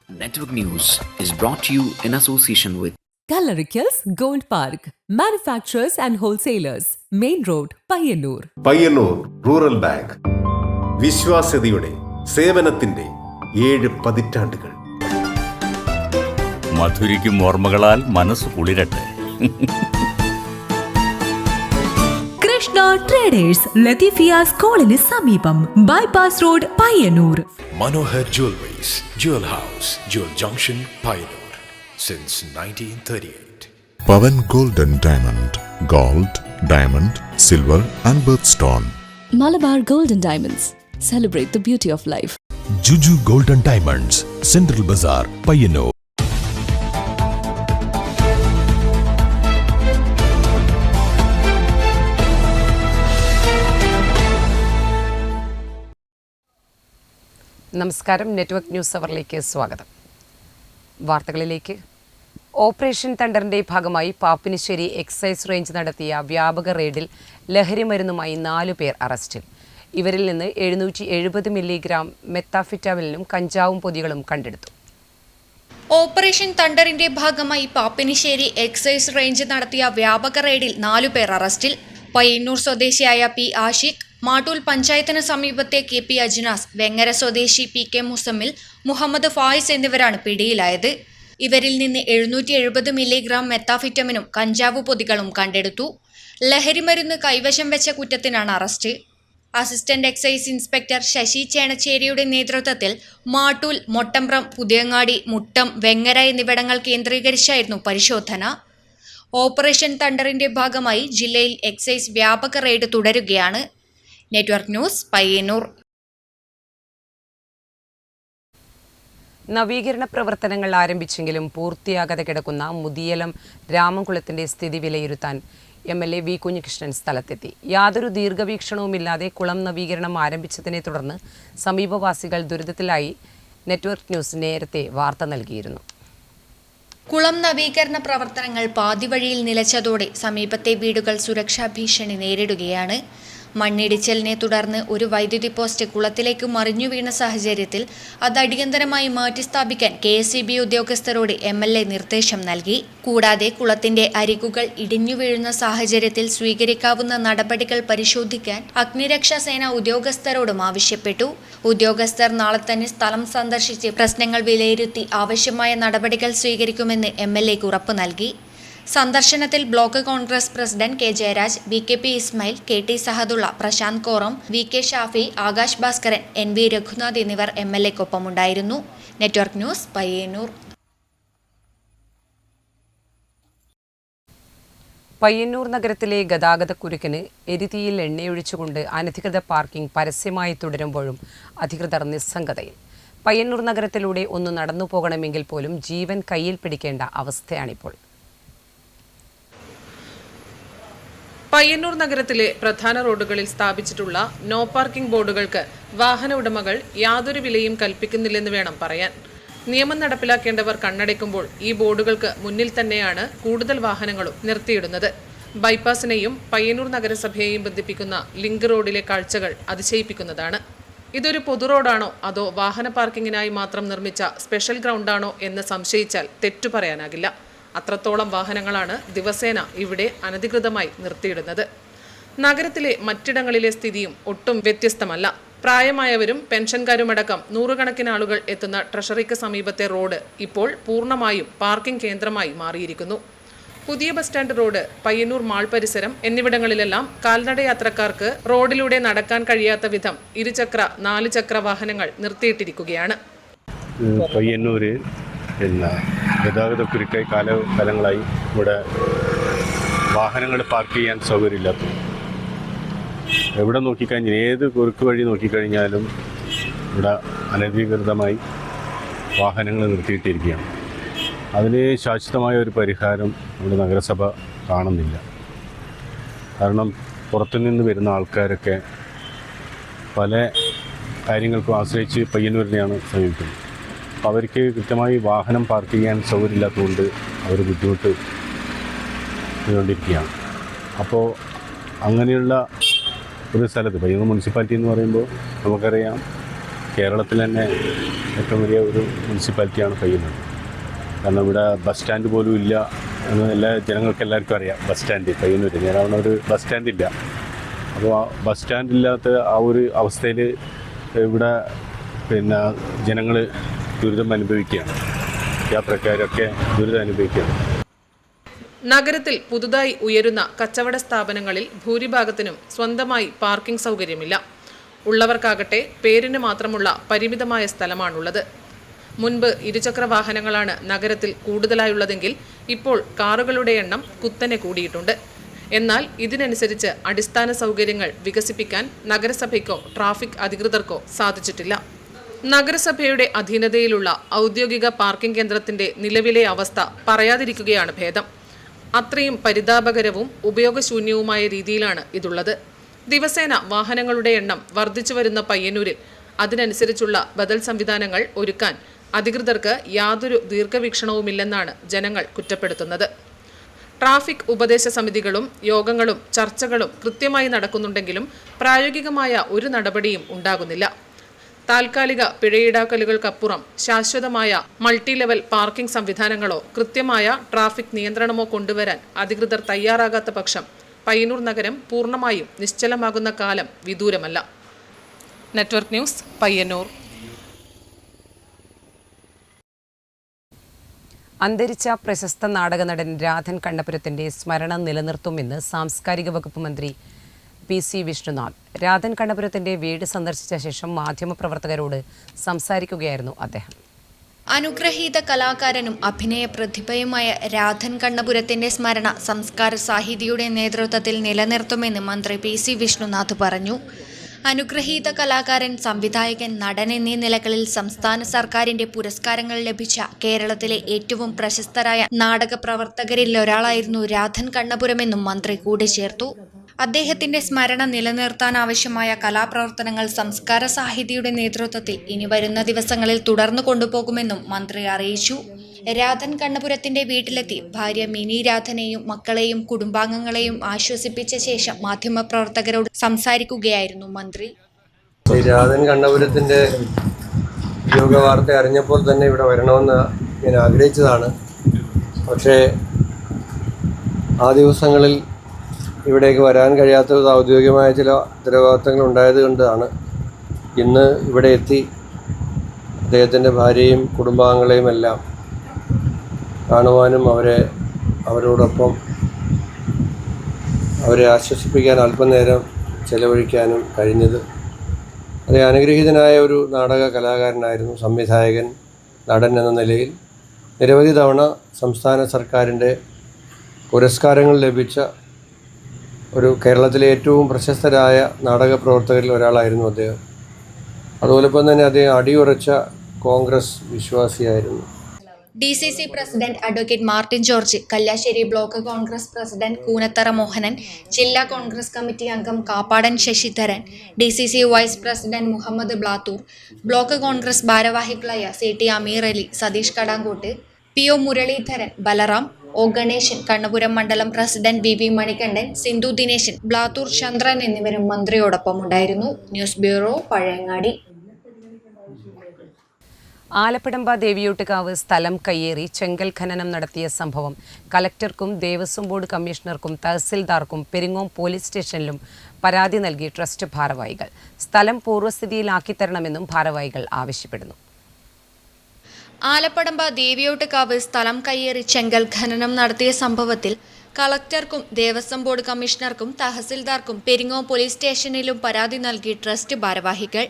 Network News is brought to you in association with Gallericals Gold Park, manufacturers and wholesalers, Main Road, Payyannur. Payyannur rural bank വിശ്വാസ്യതയുടെ സേവനത്തിന്റെ 7 പതിറ്റാണ്ടുകൾ. മധുരിക്കും ഓർമ്മകളാൽ മനസ്സ് കുളിരട്ടെ. Krishna traders Latheefiya സ്കൂളിന് സമീപം, bypass road, Payyanur. Manohar Jewelries, Jewel House, Jewel Junction, Payyanur, since 1938. Pavan Golden Diamond, Gold, Diamond, Silver and Birthstone. Malabar Golden Diamonds, celebrate the beauty of life. Juju Golden Diamonds, Central Bazaar, Payyannur. നമസ്കാരം. Network news അവറിലേക്ക് സ്വാഗതം. വാർത്തകളിലേക്ക്. Operation തണ്ടറിൻ്റെ ഭാഗമായി Pappinisseri excise range നടത്തിയ വ്യാപക റെയ്ഡിൽ ലഹരിമരുന്നുമായി 4 പേർ അറസ്റ്റിൽ. ഇവരിൽ നിന്ന് 770 മില്ലിഗ്രാം മെത്താഫിറ്റാമിനും കഞ്ചാവും പൊതികളും കണ്ടെടുത്തു. ഓപ്പറേഷൻ തണ്ടറിന്റെ ഭാഗമായി പാപ്പിനിശ്ശേരി എക്സൈസ് റേഞ്ച് നടത്തിയ വ്യാപക റെയ്ഡിൽ 4 പേർ അറസ്റ്റിൽ. പയ്യന്നൂർ സ്വദേശിയായ പി ആഷിഖ്, മാട്ടൂൽ പഞ്ചായത്തിന് സമീപത്തെ കെ പി അജ്നാസ്, വെങ്ങര സ്വദേശി പി കെ മുസമ്മിൽ, മുഹമ്മദ് ഫായിസ് എന്നിവരാണ് പിടിയിലായത്. ഇവരിൽ നിന്ന് 770 മില്ലിഗ്രാം മെത്താഫിറ്റമിനും കഞ്ചാവ് പൊതികളും കണ്ടെടുത്തു. ലഹരിമരുന്ന് കൈവശം വെച്ച കുറ്റത്തിനാണ് അറസ്റ്റ്. അസിസ്റ്റന്റ് എക്സൈസ് ഇൻസ്പെക്ടർ ശശി ചേണച്ചേരിയുടെ നേതൃത്വത്തിൽ മാട്ടൂൽ, മൊട്ടമ്പ്രം, പുതിയങ്ങാടി, മുട്ടം, വെങ്ങര എന്നിവിടങ്ങൾ കേന്ദ്രീകരിച്ചായിരുന്നു പരിശോധന. ഓപ്പറേഷൻ തണ്ടറിന്റെ ഭാഗമായി ജില്ലയിൽ എക്സൈസ് വ്യാപക റെയ്ഡ് തുടരുകയാണ്. Network news, Payyanur. നവീകരണ പ്രവർത്തനങ്ങൾ ആരംഭിച്ചെങ്കിലും പൂർത്തിയാകാതെ കിടക്കുന്ന മുതിയലം രാമംകുളത്തിന്റെ സ്ഥിതി വിലയിരുത്താൻ MLA വി കുഞ്ഞികൃഷ്ണൻ സ്ഥലത്തെത്തി. യാതൊരു ദീർഘവീക്ഷണവുമില്ലാതെ കുളം നവീകരണം ആരംഭിച്ചതിനെ തുടർന്ന് സമീപവാസികൾ ദുരിതത്തിലായി. നെറ്റ്വർക്ക് ന്യൂസ് നേരത്തെ വാർത്ത നൽകിയിരുന്നു. കുളം നവീകരണ പ്രവർത്തനങ്ങൾ പാതിവഴിയിൽ നിലച്ചതോടെ സമീപത്തെ വീടുകൾ സുരക്ഷാ ഭീഷണി നേരിടുകയാണ്. മണ്ണിടിച്ചിലിനെ തുടർന്ന് ഒരു വൈദ്യുതി പോസ്റ്റ് കുളത്തിലേക്ക് മറിഞ്ഞു വീണ സാഹചര്യത്തിൽ അത് അടിയന്തരമായി മാറ്റിസ്ഥാപിക്കാൻ KSEB ഉദ്യോഗസ്ഥരോട് MLA നിർദ്ദേശം നൽകി. കൂടാതെ കുളത്തിന്റെ അരികുകൾ ഇടിഞ്ഞു വീഴുന്ന സാഹചര്യത്തിൽ സ്വീകരിക്കാവുന്ന നടപടികൾ പരിശോധിക്കാൻ അഗ്നിരക്ഷാ സേന ഉദ്യോഗസ്ഥരോടും ആവശ്യപ്പെട്ടു. ഉദ്യോഗസ്ഥർ നാളെ തന്നെ സ്ഥലം സന്ദർശിച്ച് പ്രശ്നങ്ങൾ വിലയിരുത്തി ആവശ്യമായ നടപടികൾ സ്വീകരിക്കുമെന്ന് MLAക്ക് ഉറപ്പ് നൽകി. സന്ദർശനത്തിൽ block Congress president K Jayaraj, VKP Ismail, KT Sahadulla, Prashanth Koram, VK Shafi, Akash Bhaskaran, NV Raghunath എന്നിവർ MLAക്കൊപ്പമുണ്ടായിരുന്നു. Network news, Payyannur. പയ്യന്നൂർ നഗരത്തിലെ ഗതാഗതക്കുരുക്കിന് എരിതീയിൽ എണ്ണയൊഴിച്ചുകൊണ്ട് അനധികൃത പാർക്കിംഗ് പരസ്യമായി തുടരുമ്പോഴും അധികൃതർ നിസ്സംഗതയിൽ. പയ്യന്നൂർ നഗരത്തിലൂടെ ഒന്ന് നടന്നു പോകണമെങ്കിൽ പോലും ജീവൻ കയ്യിൽ പിടിക്കേണ്ട അവസ്ഥയാണിപ്പോൾ. പയ്യന്നൂർ നഗരത്തിലെ പ്രധാന റോഡുകളിൽ സ്ഥാപിച്ചിട്ടുള്ള നോ പാർക്കിംഗ് ബോർഡുകൾക്ക് വാഹന ഉടമകൾ യാതൊരു വിലയും കൽപ്പിക്കുന്നില്ലെന്ന് വേണം പറയാൻ. നിയമം നടപ്പിലാക്കേണ്ടവർ കണ്ണടയ്ക്കുമ്പോൾ ഈ ബോർഡുകൾക്ക് മുന്നിൽ തന്നെയാണ് കൂടുതൽ വാഹനങ്ങളും നിർത്തിയിടുന്നത്. ബൈപ്പാസിനെയും പയ്യന്നൂർ നഗരസഭയെയും ബന്ധിപ്പിക്കുന്ന ലിങ്ക് റോഡിലെ കാഴ്ചകൾ അതിശയിപ്പിക്കുന്നതാണ്. ഇതൊരു പൊതു റോഡാണോ അതോ വാഹന പാർക്കിങ്ങിനായി മാത്രം നിർമ്മിച്ച സ്പെഷ്യൽ ഗ്രൗണ്ടാണോ എന്ന് സംശയിച്ചാൽ തെറ്റു പറയാനാകില്ല. അത്രത്തോളം വാഹനങ്ങളാണ് ദിവസേന ഇവിടെ അനധികൃതമായി നിർത്തിയിടുന്നത്. നഗരത്തിലെ മറ്റിടങ്ങളിലെ സ്ഥിതിയും ഒട്ടും വ്യത്യസ്തമല്ല. പ്രായമായവരും പെൻഷൻകാരുമടക്കം നൂറുകണക്കിന് ആളുകൾ എത്തുന്ന ട്രഷറിക്ക് സമീപത്തെ റോഡ് ഇപ്പോൾ പൂർണ്ണമായും പാർക്കിംഗ് കേന്ദ്രമായി മാറിയിരിക്കുന്നു. പുതിയ bus stand road, Payyanur mall പരിസരം എന്നിവിടങ്ങളിലെല്ലാം കാൽനട യാത്രക്കാർക്ക് റോഡിലൂടെ നടക്കാൻ കഴിയാത്ത വിധം 2-4 ചക്ര വാഹനങ്ങൾ നിർത്തിയിട്ടിരിക്കുകയാണ്. പയ്യന്നൂര് ഗതാഗതക്കുരുക്കായി കാലങ്ങളായി ഇവിടെ വാഹനങ്ങൾ പാർക്ക് ചെയ്യാൻ സൗകര്യമില്ലാത്ത, എവിടെ നോക്കിക്കഴിഞ്ഞാൽ ഏത് കുറുക്ക് വഴി നോക്കിക്കഴിഞ്ഞാലും ഇവിടെ അനധികൃതമായി വാഹനങ്ങൾ നിർത്തിയിട്ടിരിക്കുകയാണ്. അതിന് ശാശ്വതമായ ഒരു പരിഹാരം നമ്മുടെ നഗരസഭ കാണുന്നില്ല. കാരണം പുറത്തുനിന്ന് വരുന്ന ആൾക്കാരൊക്കെ പല കാര്യങ്ങൾക്കും ആശ്രയിച്ച് പയ്യന്നൂരിനെയാണ് സമീപിക്കുന്നത്. അപ്പോൾ അവർക്ക് കൃത്യമായി വാഹനം പാർക്ക് ചെയ്യാൻ സൗകര്യമില്ലാത്തതുകൊണ്ട് അവർ ബുദ്ധിമുട്ട് കൊണ്ടിരിക്കുകയാണ്. അപ്പോൾ അങ്ങനെയുള്ള ഒരു സ്ഥലത്ത് പയ്യന്നൂർ മുനിസിപ്പാലിറ്റി എന്ന് പറയുമ്പോൾ നമുക്കറിയാം കേരളത്തിൽ തന്നെ ഏറ്റവും വലിയ ഒരു മുനിസിപ്പാലിറ്റിയാണ് പയ്യന്നൂർ. കാരണം ഇവിടെ ബസ് സ്റ്റാൻഡ് പോലും ഇല്ല എന്ന് എല്ലാ ജനങ്ങൾക്ക് എല്ലാവർക്കും അറിയാം. ബസ് സ്റ്റാൻഡ് പയ്യന്നൂർ ഞാനവിടെ ഒരു ബസ് സ്റ്റാൻഡ് ഇല്ല. അപ്പോൾ ആ ബസ് സ്റ്റാൻഡില്ലാത്ത ആ ഒരു അവസ്ഥയിൽ ഇവിടെ പിന്നെ ജനങ്ങൾ ദുരിതം അനുഭവിക്കുകയാണ്. യാത്രക്കാരൊക്കെ ദുരിതം അനുഭവിക്കുകയാണ്. നഗരത്തിൽ പുതുതായി ഉയരുന്ന കച്ചവട സ്ഥാപനങ്ങളിൽ ഭൂരിഭാഗത്തിനും സ്വന്തമായി പാർക്കിംഗ് സൗകര്യമില്ല. ഉള്ളവർക്കാകട്ടെ പേരിന് മാത്രമുള്ള പരിമിതമായ സ്ഥലമാണുള്ളത്. മുൻപ് ഇരുചക്ര വാഹനങ്ങളാണ് നഗരത്തിൽ കൂടുതലായുള്ളതെങ്കിൽ ഇപ്പോൾ കാറുകളുടെ എണ്ണം കുത്തനെ കൂടിയിട്ടുണ്ട്. എന്നാൽ ഇതിനനുസരിച്ച് അടിസ്ഥാന സൗകര്യങ്ങൾ വികസിപ്പിക്കാൻ നഗരസഭയ്ക്കോ ട്രാഫിക് അധികൃതർക്കോ സാധിച്ചിട്ടില്ല. നഗരസഭയുടെ അധീനതയിലുള്ള ഔദ്യോഗിക പാർക്കിംഗ് കേന്ദ്രത്തിന്റെ നിലവിലെ അവസ്ഥ പറയാതിരിക്കുകയാണ് ഭേദം. അത്രയും പരിതാപകരവും ഉപയോഗശൂന്യവുമായ രീതിയിലാണ് ഇതുള്ളത്. ദിവസേന വാഹനങ്ങളുടെ എണ്ണം വർദ്ധിച്ചു വരുന്ന പയ്യന്നൂരിൽ അതിനനുസരിച്ചുള്ള ബദൽ സംവിധാനങ്ങൾ ഒരുക്കാൻ അധികൃതർക്ക് യാതൊരു ദീർഘവീക്ഷണവുമില്ലെന്നാണ് ജനങ്ങൾ കുറ്റപ്പെടുത്തുന്നത്. ട്രാഫിക് ഉപദേശ സമിതികളും യോഗങ്ങളും ചർച്ചകളും കൃത്യമായി നടക്കുന്നുണ്ടെങ്കിലും പ്രായോഗികമായ ഒരു നടപടിയും ഉണ്ടാകുന്നില്ല. താൽക്കാലിക പിഴയീടാക്കലുകൾക്കപ്പുറം ശാശ്വതമായ മൾട്ടി ലെവൽ പാർക്കിംഗ് സംവിധാനങ്ങളോ കൃത്യമായ ട്രാഫിക് നിയന്ത്രണമോ കൊണ്ടുവരാൻ അധികൃതർ തയ്യാറാകാത്ത പക്ഷം പയ്യന്നൂർ നഗരം പൂർണ്ണമായും നിശ്ചലമാകുന്ന കാലം വിദൂരമല്ല. Network news, Payyanur. അന്തരിച്ച പ്രശസ്ത നാടക നടൻ രാധൻ കണ്ണപുരത്തിന്റെ സ്മരണ നിലനിർത്തുമെന്ന് സാംസ്കാരിക വകുപ്പ് മന്ത്രി PC വിഷ്ണുനാഥ്. രാധൻ കണ്ണപുരത്തിന്റെ വീട് സന്ദർശിച്ച ശേഷം മാധ്യമപ്രവർത്തകരോട് സംസാരിക്കുകയായിരുന്നു അദ്ദേഹം. അനുഗ്രഹീത കലാകാരനും അഭിനയ പ്രതിഭയുമായ രാധൻ കണ്ണപുരത്തിന്റെ സ്മരണ സംസ്കാര സാഹിതിയുടെ നേതൃത്വത്തിൽ നിലനിർത്തുമെന്ന് മന്ത്രി PC വിഷ്ണുനാഥ് പറഞ്ഞു. അനുഗ്രഹീത കലാകാരൻ, സംവിധായകൻ, നടൻ എന്നീ നിലകളിൽ സംസ്ഥാന സർക്കാരിന്റെ പുരസ്കാരങ്ങൾ ലഭിച്ച കേരളത്തിലെ ഏറ്റവും പ്രശസ്തരായ നാടക പ്രവർത്തകരിൽ ഒരാളായിരുന്നു രാധൻ കണ്ണപുരമെന്നും മന്ത്രി കൂട്ടിച്ചേർത്തു. അദ്ദേഹത്തിന്റെ സ്മരണ നിലനിർത്താനാവശ്യമായ കലാപ്രവർത്തനങ്ങൾ സംസ്കാര സാഹിതിയുടെ നേതൃത്വത്തിൽ ഇനി വരുന്ന ദിവസങ്ങളിൽ തുടർന്നു കൊണ്ടുപോകുമെന്നും മന്ത്രി അറിയിച്ചു. രാധൻ കണ്ണപുരത്തിന്റെ വീട്ടിലെത്തി ഭാര്യ മിനി രാധനെയും മക്കളെയും കുടുംബാംഗങ്ങളെയും ആശ്വസിപ്പിച്ച ശേഷം മാധ്യമപ്രവർത്തകരോട് സംസാരിക്കുകയായിരുന്നു മന്ത്രി. രാധൻ കണ്ണപുരത്തിന്റെ രോഗവാർത്ത അറിഞ്ഞപ്പോൾ തന്നെ ഇവിടെ വരണമെന്ന് ഞാൻ ആഗ്രഹിച്ചതാണ്. പക്ഷേ ആ ദിവസങ്ങളിൽ ഇവിടേക്ക് വരാൻ കഴിയാത്ത ഔദ്യോഗികമായ ചില ഉത്തരവാദിത്തങ്ങൾ ഉണ്ടായത് കൊണ്ടാണ് ഇന്ന് ഇവിടെ എത്തി അദ്ദേഹത്തിൻ്റെ ഭാര്യയും കുടുംബാംഗങ്ങളെയും എല്ലാം കാണുവാനും അവരോടൊപ്പം അവരെ ആശ്വസിപ്പിക്കാൻ അല്പനേരം ചെലവഴിക്കാനും കഴിഞ്ഞത്. അതേ അനുഗ്രഹീതനായ ഒരു നാടക കലാകാരനായിരുന്നു. സംവിധായകൻ, നടൻ എന്ന നിലയിൽ നിരവധി തവണ സംസ്ഥാന സർക്കാരിൻ്റെ പുരസ്കാരങ്ങൾ ലഭിച്ച ഒരു കേരളത്തിലെ ഏറ്റവും പ്രശസ്തരായ നാടക പ്രവർത്തകരിൽ ഒരാളായിരുന്നു അദ്ദേഹം. അതോടൊപ്പം തന്നെ അദ്ദേഹം അടിയുറച്ച കോൺഗ്രസ് വിശ്വാസിയായിരുന്നു. DCC president advocate Martin George, Kalliasseri block Congress president Koonathara Mohanan, ജില്ലാ കോൺഗ്രസ് കമ്മിറ്റി അംഗം Kappadan Sasidharan, DCC vice president Muhammad Blathur, block Congress ഭാരവാഹികളായ CT അമീർ അലി, സതീഷ് കടാങ്കോട്ട്, PO മുരളീധരൻ, ബലറാം, O ഗണേശൻ, കണ്ണപുരം മണ്ഡലം പ്രസിഡന്റ് VV മണികണ്ഠൻ, സിന്ധു ദിനേശൻ, ബ്ലാത്തൂർ ചന്ദ്രൻ എന്നിവരും മന്ത്രിയോടൊപ്പം ഉണ്ടായിരുന്നു. News bureau, Pazhayangadi. ആലപ്പടമ്പ ദേവിയോട്ടുകാവ് സ്ഥലം കയ്യേറി ചെങ്കൽ ഖനനം നടത്തിയ സംഭവം കലക്ടർക്കും ദേവസ്വം ബോർഡ് കമ്മീഷണർക്കും തഹസിൽദാർക്കും പെരിങ്ങോം പോലീസ് സ്റ്റേഷനിലും പരാതി നൽകി ട്രസ്റ്റ് ഭാരവാഹികൾ. സ്ഥലം പൂർവ്വസ്ഥിതിയിലാക്കിത്തരണമെന്നും ഭാരവാഹികൾ ആവശ്യപ്പെടുന്നു. ആലപ്പടമ്പ ദേവിയോട്ടുകാവ് സ്ഥലം കയ്യേറി ചെങ്കൽ ഖനനം നടത്തിയ സംഭവത്തിൽ കളക്ടർക്കും ദേവസ്വം ബോർഡ് കമ്മീഷണർക്കും തഹസിൽദാർക്കും പെരിങ്ങോം പോലീസ് സ്റ്റേഷനിലും പരാതി നൽകി ട്രസ്റ്റ് ഭാരവാഹികൾ.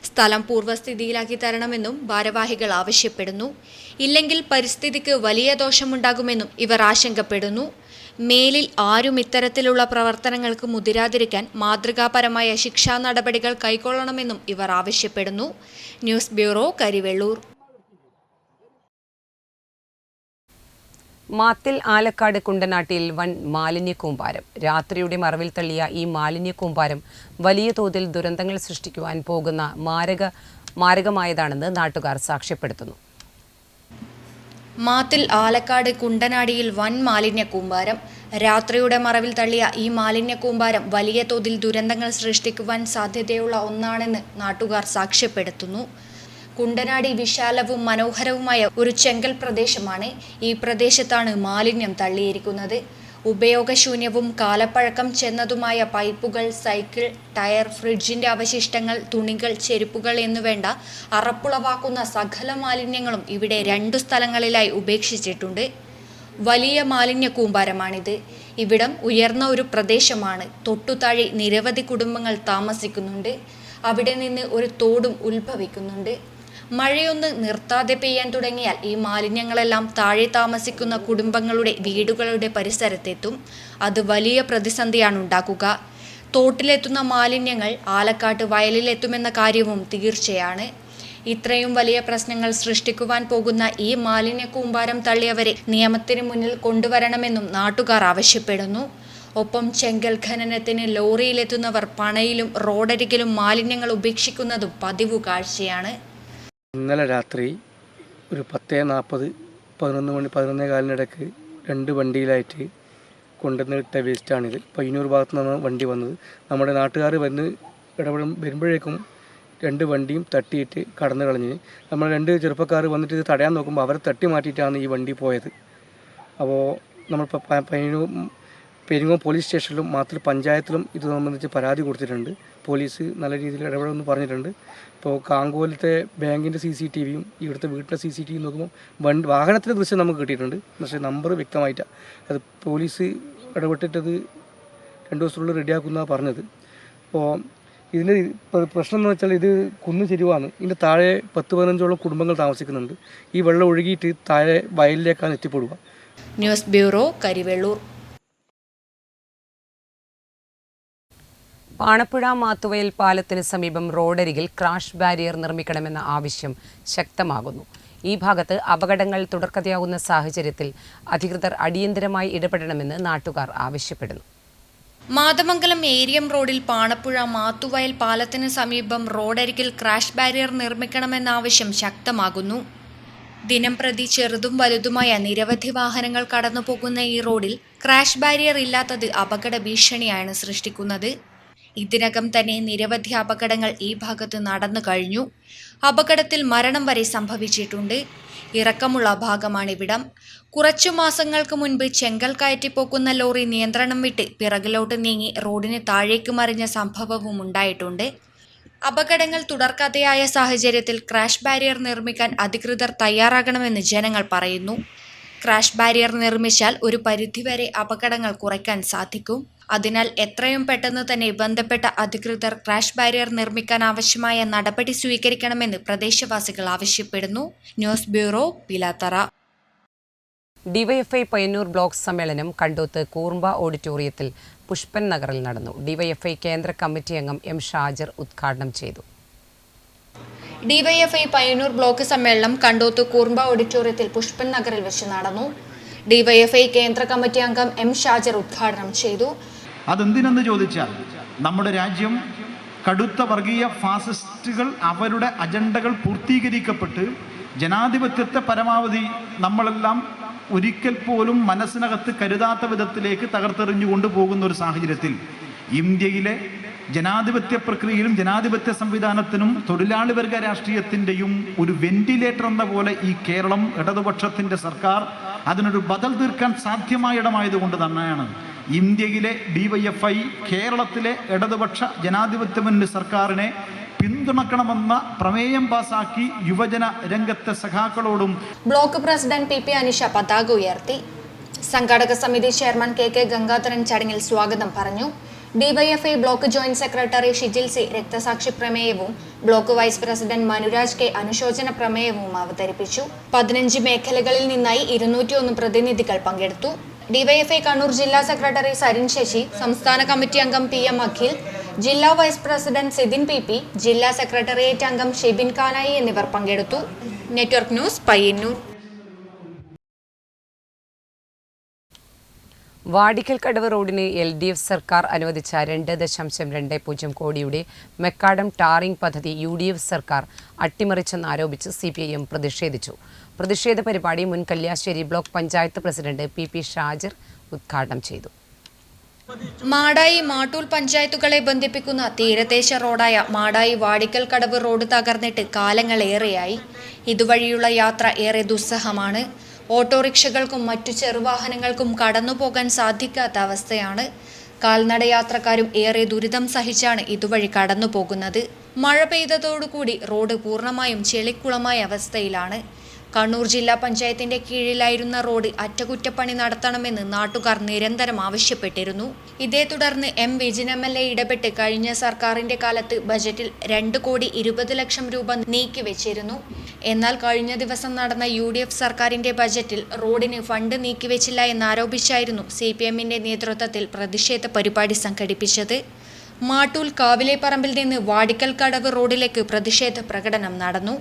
സ്ഥലം പൂർവ്വസ്ഥിതിയിലാക്കി തരണമെന്നും ഭാരവാഹികൾ ആവശ്യപ്പെടുന്നു. ഇല്ലെങ്കിൽ പരിസ്ഥിതിക്ക് വലിയ ദോഷമുണ്ടാകുമെന്നും ഇവർ ആശങ്കപ്പെടുന്നു. മേലിൽ ആരും ഇത്തരത്തിലുള്ള പ്രവർത്തനങ്ങൾക്ക് മുതിരാതിരിക്കാൻ മാതൃകാപരമായ ശിക്ഷാ നടപടികൾ കൈക്കൊള്ളണമെന്നും ഇവർ ആവശ്യപ്പെടുന്നു. News bureau, Karivellur. മാത്തിൽ ആലക്കാട് കുണ്ടനാട്ടിൽ വൻ മാലിന്യക്കൂമ്പാരം. രാത്രിയുടെ മറവിൽ തള്ളിയ ഈ മാലിന്യക്കൂമ്പാരം വലിയ തോതിൽ ദുരന്തങ്ങൾ സൃഷ്ടിക്കുവാൻ പോകുന്ന മാരകമായതാണെന്ന് നാട്ടുകാർ സാക്ഷ്യപ്പെടുത്തുന്നു. മാത്തിൽ ആലക്കാട് കുണ്ടനാടിയിൽ വൻ മാലിന്യക്കൂമ്പാരം. രാത്രിയുടെ മറവിൽ തള്ളിയ ഈ മാലിന്യ കൂമ്പാരം വലിയ തോതിൽ ദുരന്തങ്ങൾ സൃഷ്ടിക്കുവാൻ സാധ്യതയുള്ള ഒന്നാണെന്ന് നാട്ടുകാർ സാക്ഷ്യപ്പെടുത്തുന്നു. കുണ്ടനാടി വിശാലവും മനോഹരവുമായ ഒരു ചെങ്കൽ പ്രദേശമാണ്. ഈ പ്രദേശത്താണ് മാലിന്യം തള്ളിയിരിക്കുന്നത്. ഉപയോഗശൂന്യവും കാലപ്പഴക്കം ചെന്നതുമായ പൈപ്പുകൾ, സൈക്കിൾ, ടയർ, ഫ്രിഡ്ജിന്റെ അവശിഷ്ടങ്ങൾ, തുണികൾ, ചെരുപ്പുകൾ എന്നുവേണ്ട അറപ്പുളവാക്കുന്ന സകല മാലിന്യങ്ങളും ഇവിടെ 2 സ്ഥലങ്ങളിലായി ഉപേക്ഷിച്ചിട്ടുണ്ട്. വലിയ മാലിന്യ കൂമ്പാരമാണിത്. ഇവിടം ഉയർന്ന ഒരു പ്രദേശമാണ്. തൊട്ടുതാഴെ നിരവധി കുടുംബങ്ങൾ താമസിക്കുന്നുണ്ട്. അവിടെ നിന്ന് ഒരു തോടും ഉത്ഭവിക്കുന്നുണ്ട്. മഴയൊന്ന് നിർത്താതെ പെയ്യാൻ തുടങ്ങിയാൽ ഈ മാലിന്യങ്ങളെല്ലാം താഴെ താമസിക്കുന്ന കുടുംബങ്ങളുടെ വീടുകളുടെ പരിസരത്തെത്തും. അത് വലിയ പ്രതിസന്ധിയാണ് ഉണ്ടാക്കുക. തോട്ടിലെത്തുന്ന മാലിന്യങ്ങൾ ആലക്കാട്ട് വയലിലെത്തുമെന്ന കാര്യവും തീർച്ചയാണ്. ഇത്രയും വലിയ പ്രശ്നങ്ങൾ സൃഷ്ടിക്കുവാൻ പോകുന്ന ഈ മാലിന്യ കൂമ്പാരം തള്ളിയവരെ നിയമത്തിന് മുന്നിൽ കൊണ്ടുവരണമെന്നും നാട്ടുകാർ ആവശ്യപ്പെടുന്നു. ഒപ്പം ചെങ്കൽ ഖനനത്തിന് ലോറിയിലെത്തുന്നവർ പണയിലും റോഡരികിലും മാലിന്യങ്ങൾ ഉപേക്ഷിക്കുന്നതും പതിവ് കാഴ്ചയാണ്. ഇന്നലെ രാത്രി ഒരു 10:40, 11:15 2 വണ്ടിയിലായിട്ട് കൊണ്ടുവന്നിട്ട വേസ്റ്റാണിത്. പയ്യന്നൂർ ഭാഗത്തു നിന്നാണ് വണ്ടി വന്നത്. നമ്മുടെ നാട്ടുകാർ വരുമ്പോഴേക്കും 2 വണ്ടിയും തട്ടിയിട്ട് കടന്നു കളഞ്ഞ് നമ്മൾ 2 ചെറുപ്പക്കാർ വന്നിട്ട് ഇത് തടയാൻ നോക്കുമ്പോൾ അവരെ തട്ടി മാറ്റിയിട്ടാണ് ഈ വണ്ടി പോയത്. അപ്പോൾ നമ്മൾ പെരിങ്ങോം പോലീസ് സ്റ്റേഷനിലും മാത്തിൽ പഞ്ചായത്തിലും ഇത് സംബന്ധിച്ച് പരാതി കൊടുത്തിട്ടുണ്ട്. പോലീസ് നല്ല രീതിയിൽ ഇടപെടുമെന്ന് പറഞ്ഞിട്ടുണ്ട്. ഇപ്പോൾ കാങ്കോലത്തെ ബാങ്കിൻ്റെ CCTVയും ഇവിടുത്തെ വീട്ടിലെ CCTV നോക്കുമ്പോൾ വാഹനത്തിൻ്റെ ദൃശ്യം നമുക്ക് കിട്ടിയിട്ടുണ്ട്. പക്ഷേ നമ്പർ വ്യക്തമായിട്ടാണ്. അത് പോലീസ് ഇടപെട്ടിട്ടത് 2 ദിവസത്തിനുള്ളിൽ റെഡിയാക്കുന്നതാണ് പറഞ്ഞത്. അപ്പോൾ ഇതിൻ്റെ പ്രശ്നം എന്ന് വെച്ചാൽ ഇത് കുന്നു ചെരുവാണ്. ഇതിൻ്റെ താഴെ 10-15ഓളം കുടുംബങ്ങൾ താമസിക്കുന്നുണ്ട്. ഈ വെള്ളം ഒഴുകിയിട്ട് താഴെ വയലിലേക്കാണ് എത്തിപ്പെടുക. News bureau, Karivellur. പാണപ്പുഴ മാത്തുവയൽ പാലത്തിന് സമീപം റോഡരികിൽ ക്രാഷ് ബാരിയർ നിർമ്മിക്കണമെന്ന ആവശ്യം ശക്തമാകുന്നു. ഈ ഭാഗത്ത് അപകടങ്ങൾ തുടർക്കഥയാകുന്ന സാഹചര്യത്തിൽ അധികൃതർ അടിയന്തരമായി ഇടപെടണമെന്ന് നാട്ടുകാർ ആവശ്യപ്പെടുന്നു. മാതമംഗലം ഏരിയം റോഡിൽ പാണപ്പുഴ മാത്തുവയൽ പാലത്തിന് സമീപം റോഡരികിൽ ക്രാഷ് ബാരിയർ നിർമ്മിക്കണമെന്ന ആവശ്യം ശക്തമാകുന്നു. ദിനംപ്രതി ചെറുതും വലുതുമായ നിരവധി വാഹനങ്ങൾ കടന്നുപോകുന്ന ഈ റോഡിൽ ക്രാഷ് ബാരിയർ ഇല്ലാത്തത് അപകട ഭീഷണിയാണ് സൃഷ്ടിക്കുന്നത്. ഇതിനകം തന്നെ നിരവധി അപകടങ്ങൾ ഈ ഭാഗത്ത് നടന്നു കഴിഞ്ഞു. അപകടത്തിൽ മരണം വരെ സംഭവിച്ചിട്ടുണ്ട്. ഇറക്കമുള്ള ഭാഗമാണിവിടം. കുറച്ചു മാസങ്ങൾക്ക് മുൻപ് ചെങ്കൽ കയറ്റിപ്പോക്കുന്ന ലോറി നിയന്ത്രണം വിട്ട് പിറകിലോട്ട് നീങ്ങി റോഡിന് താഴേക്ക് മറിഞ്ഞ സംഭവവും ഉണ്ടായിട്ടുണ്ട്. അപകടങ്ങൾ തുടർക്കഥയായ സാഹചര്യത്തിൽ ക്രാഷ് ബാരിയർ നിർമ്മിക്കാൻ അധികൃതർ തയ്യാറാകണമെന്ന് ജനങ്ങൾ പറയുന്നു. ക്രാഷ് ബാരിയർ നിർമ്മിച്ചാൽ ഒരു പരിധിവരെ അപകടങ്ങൾ കുറയ്ക്കാൻ സാധിക്കും. അതിനാൽ എത്രയും പെട്ടെന്ന് തന്നെ ബന്ധപ്പെട്ട അധികൃതർ ക്രാഷ് ബാരിയർ നിർമ്മിക്കാൻ ആവശ്യമായ നടപടി സ്വീകരിക്കണമെന്ന് പ്രദേശവാസികൾ ആവശ്യപ്പെടുന്നു. News bureau, Pilathara. DYFI Payyanur block സമ്മേളനം കണ്ടോത്ത് കൂർമ്പ ഓഡിറ്റോറിയത്തിൽ പുഷ്പൻ നഗറിൽ നടന്നു. ഡിവൈഎഫ്ഐ കേന്ദ്ര കമ്മിറ്റി അംഗം M. ഷാജർ ഉദ്ഘാടനം ചെയ്തു. ഡിവൈഎഫ്ഐ പയ്യന്നൂർ ബ്ലോക്ക് സമ്മേളനം കണ്ടോത്ത് കൂർമ്പ ഓഡിറ്റോറിയത്തിൽ പുഷ്പൻ നഗറിൽ വെച്ച് നടന്നു. ഡിവൈഎഫ്ഐ കേന്ദ്ര കമ്മിറ്റി അംഗം M. ഷാജർ ഉദ്ഘാടനം ചെയ്തു. അതെന്തിനെന്ന് ചോദിച്ചാൽ നമ്മുടെ രാജ്യം കടുത്ത വർഗീയ ഫാസിസ്റ്റുകൾ അവരുടെ അജണ്ടകൾ പൂർത്തീകരിക്കപ്പെട്ട് ജനാധിപത്യത്തെ പരമാവധി നമ്മളെല്ലാം ഒരിക്കൽ പോലും മനസ്സിനകത്ത് കരുതാത്ത വിധത്തിലേക്ക് തകർത്തെറിഞ്ഞു കൊണ്ടുപോകുന്ന ഒരു സാഹചര്യത്തിൽ ഇന്ത്യയിലെ ജനാധിപത്യ പ്രക്രിയയിലും ജനാധിപത്യ സംവിധാനത്തിനും തൊഴിലാളി വർഗ രാഷ്ട്രീയത്തിൻ്റെയും ഒരു വെന്റിലേറ്റർ എന്ന പോലെ ഈ കേരളം ഇടതുപക്ഷത്തിൻ്റെ സർക്കാർ അതിനൊരു ബദൽ തീർക്കാൻ സാധ്യമായ ഇടമായതുകൊണ്ട് തന്നെയാണ് ഇന്ത്യയിലെ ഡിവൈഎഫ്ഐ കേരളത്തിലെ ഇടതുപക്ഷ ജനാധിപത്യ മുന്നണി സർക്കാരിനെ പിന്തുണക്കണമെന്ന പ്രമേയം പാസാക്കി യുവജന രംഗത്തെ സഖാക്കളോടും ബ്ലോക്ക് പ്രസിഡന്റ് PP അനിഷ പതാക ഉയർത്തി. സംഘാടക സമിതി ചെയർമാൻ KK ഗംഗാധരൻ ചടങ്ങിൽ സ്വാഗതം പറഞ്ഞു. DYFI block joint secretary Shijil C രക്തസാക്ഷി പ്രമേയവും block vice president Manuraj K അനുശോചന പ്രമേയവും അവതരിപ്പിച്ചു. 15 മേഖലകളിൽ നിന്നായി 201 പ്രതിനിധികൾ പങ്കെടുത്തു. ഡിവൈഎഫ്ഐ കണ്ണൂർ ജില്ലാ സെക്രട്ടറി സരിൻ ശശി, സംസ്ഥാന കമ്മിറ്റി അംഗം PM അഖിൽ, ജില്ലാ വൈസ് പ്രസിഡന്റ് സിദിൻ PP, ജില്ലാ സെക്രട്ടേറിയറ്റ് അംഗം ഷെബിൻ കാനായി എന്നിവർ പങ്കെടുത്തു. Network news, Payyannur. വാടിക്കൽ കടവ് റോഡിന് LDF സർക്കാർ അനുവദിച്ച 2.20 കോടിയുടെ മെക്കാഡം ടാറിംഗ് പദ്ധതി UDF സർക്കാർ അട്ടിമറിച്ചെന്നാരോപിച്ച് CPIM പ്രതിഷേധിച്ചു. പ്രതിഷേധ പരിപാടി മുൻ Kalliasseri block panchayat president PP Shajar ഉദ്ഘാടനം ചെയ്തു. മാടായി മാട്ടൂൽ പഞ്ചായത്തുകളെ ബന്ധിപ്പിക്കുന്ന തീരദേശ റോഡായ മാടായി വാടിക്കൽ കടവ് റോഡ് തകർന്നിട്ട് കാലങ്ങളേറെയായി. ഇതുവഴിയുള്ള യാത്ര ഏറെ ദുസ്സഹമാണ്. ഓട്ടോറിക്ഷകൾക്കും മറ്റു ചെറുവാഹനങ്ങൾക്കും കടന്നുപോകാൻ സാധിക്കാത്ത അവസ്ഥയാണ്. കാൽനടയാത്രക്കാരും ഏറെ ദുരിതം സഹിച്ചാണ് ഇതുവഴി കടന്നുപോകുന്നത്. മഴ പെയ്തതോടുകൂടി റോഡ് പൂർണ്ണമായും ചെളിക്കുളമായ അവസ്ഥയിലാണ്. കണ്ണൂർ ജില്ലാ പഞ്ചായത്തിന്റെ കീഴിലായിരുന്ന റോഡ് അറ്റകുറ്റപ്പണി നടത്തണമെന്ന് നാട്ടുകാർ നിരന്തരം ആവശ്യപ്പെട്ടിരുന്നു. ഇതേ തുടർന്ന് എം വിജിൻ MLA ഇടപെട്ട് കഴിഞ്ഞ സർക്കാരിന്റെ കാലത്ത് ബജറ്റിൽ 2,20,00,000 രൂപ നീക്കിവെച്ചിരുന്നു. എന്നാൽ കഴിഞ്ഞ ദിവസം നടന്ന UDF സർക്കാരിന്റെ ബജറ്റിൽ റോഡിന് ഫണ്ട് നീക്കിവെച്ചില്ല എന്നാരോപിച്ചായിരുന്നു CPMന്റെ നേതൃത്വത്തിൽ പ്രതിഷേധ പരിപാടി സംഘടിപ്പിച്ചത്. മാട്ടൂൽ കാവിലെപ്പറമ്പിൽ നിന്ന് വാടിക്കൽ കടവ് റോഡിലേക്ക് പ്രതിഷേധ പ്രകടനം നടന്നു.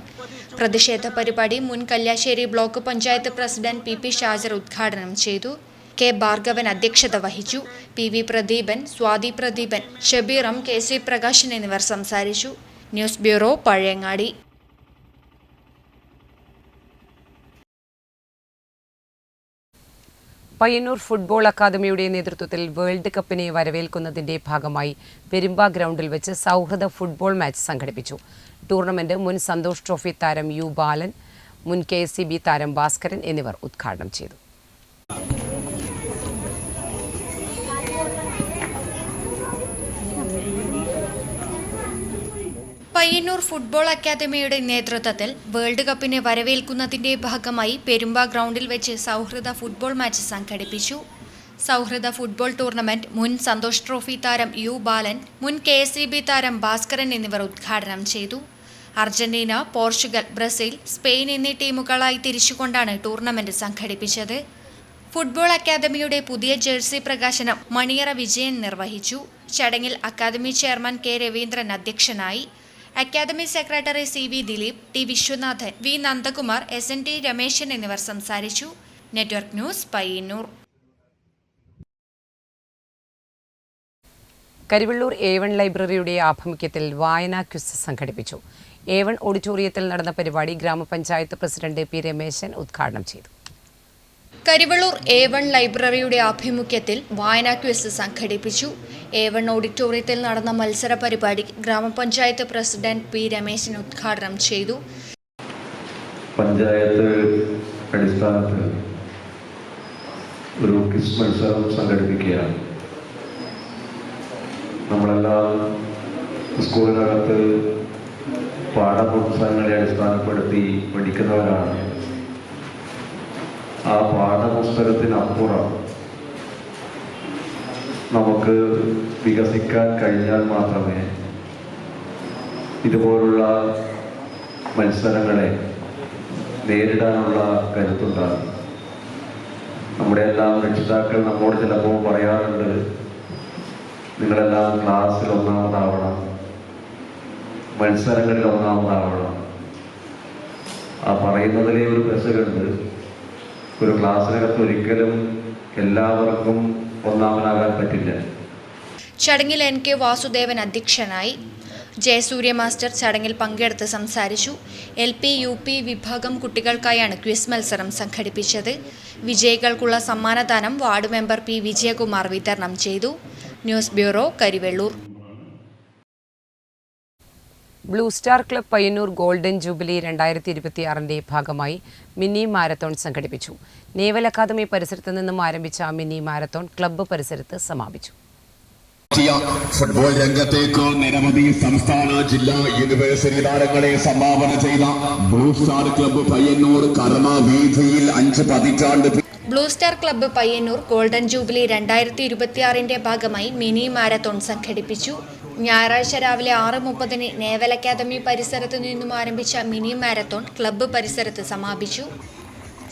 പ്രതിഷേധ പരിപാടി മുൻ Kalliasseri block panchayat president PP Shajar ഉദ്ഘാടനം ചെയ്തു. K ഭാർഗവൻ അധ്യക്ഷത വഹിച്ചു. PV പ്രദീപൻ, സ്വാതി പ്രദീപൻ, ഷബീറം, KC പ്രകാശൻ എന്നിവർ സംസാരിച്ചു. News bureau, Pazhayangadi. Payyanur football അക്കാദമിയുടെ നേതൃത്വത്തിൽ വേൾഡ് കപ്പിനെ വരവേൽക്കുന്നതിന്റെ ഭാഗമായി പെരുമ്പ ഗ്രൗണ്ടിൽ വെച്ച് സൗഹൃദ ഫുട്ബോൾ മാച്ച് സംഘടിപ്പിച്ചു. ടൂർണമെന്റ് മുൻ സന്തോഷ് ട്രോഫി താരം U ബാലൻ, മുൻ KSCB താരം ഭാസ്കരൻ എന്നിവർ ഉദ്ഘാടനം ചെയ്തു. പയ്യന്നൂർ ഫുട്ബോൾ അക്കാദമിയുടെ നേതൃത്വത്തിൽ വേൾഡ് കപ്പിനെ വരവേൽക്കുന്നതിന്റെ ഭാഗമായി പെരുമ്പ ഗ്രൗണ്ടിൽ വെച്ച് സൗഹൃദ ഫുട്ബോൾ മാച്ച് സംഘടിപ്പിച്ചു. സൗഹൃദ ഫുട്ബോൾ ടൂർണമെന്റ് മുൻ സന്തോഷ് ട്രോഫി താരം U ബാലൻ, മുൻ KSCB താരം ഭാസ്കരൻ എന്നിവർ ഉദ്ഘാടനം ചെയ്തു. അർജന്റീന, പോർച്ചുഗൽ, ബ്രസീൽ, സ്പെയിൻ എന്നീ ടീമുകളായി തിരിച്ചുകൊണ്ടാണ് ടൂർണമെന്റ് സംഘടിപ്പിച്ചത്. ഫുട്ബോൾ അക്കാദമിയുടെ പുതിയ ജേഴ്സി പ്രകാശനം മണിയറ വിജയൻ നിർവഹിച്ചു. ചടങ്ങിൽ അക്കാദമി ചെയർമാൻ K രവീന്ദ്രൻ അധ്യക്ഷനായി. Academy secretary CV Dileep, T Viswanathan, V Nandakumar, SNT Rameshan എന്നിവർ സംസാരിച്ചു. Network news, Payyanur. Karivellur A1 ലൈബ്രറിയുടെ ആഭിമുഖ്യത്തിൽ വായനാ ക്വിസ് സംഘടിപ്പിച്ചു. A1 ഓഡിറ്റോറിയത്തിൽ നടന്ന പരിപാടി ഗ്രാമപഞ്ചായത്ത് പ്രസിഡന്റ് P രമേശൻ ഉദ്ഘാടനം ചെയ്തു. കരിവെള്ളൂർ A1 ലൈബ്രറിയുടെ ആഭിമുഖ്യത്തിൽ വായനാ ക്വിസ് സംഘടിപ്പിച്ചു. A1 ഓഡിറ്റോറിയത്തിൽ നടന്ന മത്സര പരിപാടി ഗ്രാമപഞ്ചായത്ത് പ്രസിഡന്റ് P രമേശൻ ഉദ്ഘാടനം ചെയ്തു. പഞ്ചായത്ത് അടിസ്ഥാനത്തിൽ ഒരു ക്വിസ് മത്സരം സംഘടിപ്പിക്കുകയാണ്. നമ്മളെല്ലാം സ്കൂളിനകത്ത് പാഠപുസ്തകങ്ങളെ അടിസ്ഥാനപ്പെടുത്തി പഠിക്കുന്നവരാണ്. ആ പാഠപുസ്തകത്തിനപ്പുറം നമുക്ക് വികസിക്കാൻ കഴിഞ്ഞാൽ മാത്രമേ ഇതുപോലുള്ള മത്സരങ്ങളെ നേരിടാനുള്ള കരുത്തുണ്ടാകും. നമ്മുടെ എല്ലാം രക്ഷിതാക്കൾ നമ്മോട് ചിലപ്പോൾ പറയാറുണ്ട്, നിങ്ങളെല്ലാം ക്ലാസ്സിൽ ഒന്നാമതാവണം, മത്സരങ്ങളിൽ ഒന്നാമതാവണം. ആ പറയുന്നതിലെ ഒരു പെശകുണ്ട്. ഒരു ക്ലാസ്സിനകത്ത് ഒരിക്കലും എല്ലാവർക്കും ഒന്നാമനാകാൻ പറ്റില്ല. ചടങ്ങിൽ NK വാസുദേവൻ അധ്യക്ഷനായി. ജയസൂര്യ മാസ്റ്റർ ചടങ്ങിൽ പങ്കെടുത്ത് സംസാരിച്ചു. LP UP വിഭാഗം കുട്ടികൾക്കായാണ് ക്വിസ് മത്സരം സംഘടിപ്പിച്ചത്. വിജയികൾക്കുള്ള സമ്മാനദാനം വാർഡ് മെമ്പർ P വിജയകുമാർ വിതരണം ചെയ്തു. News bureau, Karivellur. Blue star club Payyannur golden jubilee 2026ന്റെ ഭാഗമായി മിനി മാരത്തോൺ സംഘടിപ്പിച്ചു. നേവൽ അക്കാദമി പരിസരത്ത് നിന്നും ആരംഭിച്ച മിനി മാരത്തോൺ ക്ലബ്ബ് പരിസരത്ത് സമാപിച്ചു. ഫുട്ബോൾ രംഗത്തേക്ക് നിരവധി സംസ്ഥാന, ജില്ലാ, യൂണിവേഴ്സിറ്റി താരങ്ങളെ സംഭാവന ചെയ്ത ബ്ലൂ സ്റ്റാർ ക്ലബ്ബ് പയ്യന്നൂർ കർമ്മവീഥിയിൽ 5 പതിറ്റാണ്ട്. Blue star club Payyannur golden jubilee 2026ന്റെ ഭാഗമായി മിനി മാരത്തോൺ സംഘടിപ്പിച്ചു. ഞായറാഴ്ച രാവിലെ 6:30 നേവൽ അക്കാദമി പരിസരത്ത് നിന്നും ആരംഭിച്ച മിനി മാരത്തോൺ ക്ലബ്ബ് പരിസരത്ത് സമാപിച്ചു.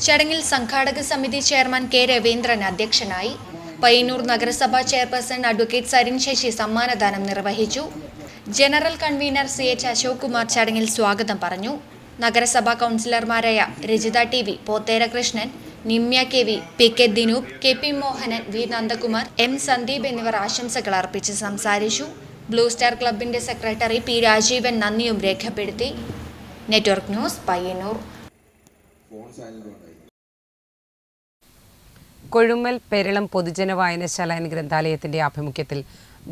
ചടങ്ങിൽ സംഘാടക സമിതി ചെയർമാൻ K രവീന്ദ്രൻ അധ്യക്ഷനായി. പയ്യന്നൂർ നഗരസഭാ ചെയർപേഴ്സൺ അഡ്വക്കേറ്റ് സരിൻ ശശി സമ്മാനദാനം നിർവഹിച്ചു. General convener CH Ashok Kumar ചടങ്ങിൽ സ്വാഗതം പറഞ്ഞു. നഗരസഭാ കൗൺസിലർമാരായ Rajitha TV, Pothera Krishnan, Nimya KV, PK Dinoop, KP Mohanan, V Nandakumar, M Sandeep എന്നിവർ ആശംസകൾ അർപ്പിച്ച് സംസാരിച്ചു. ബ്ലൂ സ്റ്റാർ ക്ലബിന്റെ സെക്രട്ടറി P രാജീവൻ നന്ദിയും രേഖപ്പെടുത്തി. Network news, Payyannur. കൊഴുമ്മൽ പെരളം പൊതുജന വായനശാല ഗ്രന്ഥാലയത്തിന്റെ ആഭിമുഖ്യത്തിൽ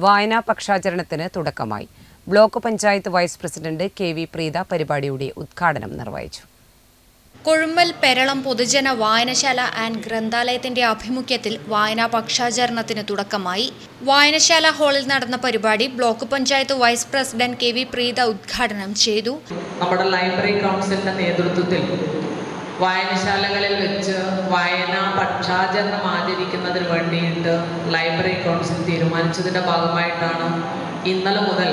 വായനാ പക്ഷാചരണത്തിന് തുടക്കമായി. Block panchayat vice president KV Preetha പരിപാടിയുടെ ഉദ്ഘാടനം നിർവഹിച്ചു. കൊഴുമ്മൽ പെരളം പൊതുജന വായനശാല ആൻഡ് ഗ്രന്ഥാലയത്തിന്റെ ആഭിമുഖ്യത്തിൽ വായനാ പക്ഷാചരണത്തിന് തുടക്കമായി. വായനശാല ഹാളിൽ നടന്ന പരിപാടി block panchayat vice president KV Preetha ഉദ്ഘാടനം ചെയ്തു. നമ്മുടെ ലൈബ്രറി കൗൺസിലിന്റെ നേതൃത്വത്തിൽ വായനശാലകളിൽ വെച്ച് വായനാ പക്ഷാചരണം ആചരിക്കുന്നതിന് വേണ്ടിയിട്ട് ലൈബ്രറി കൗൺസിൽ തീരുമാനിച്ചതിൻ്റെ ഭാഗമായിട്ടാണ് ഇന്നലെ മുതൽ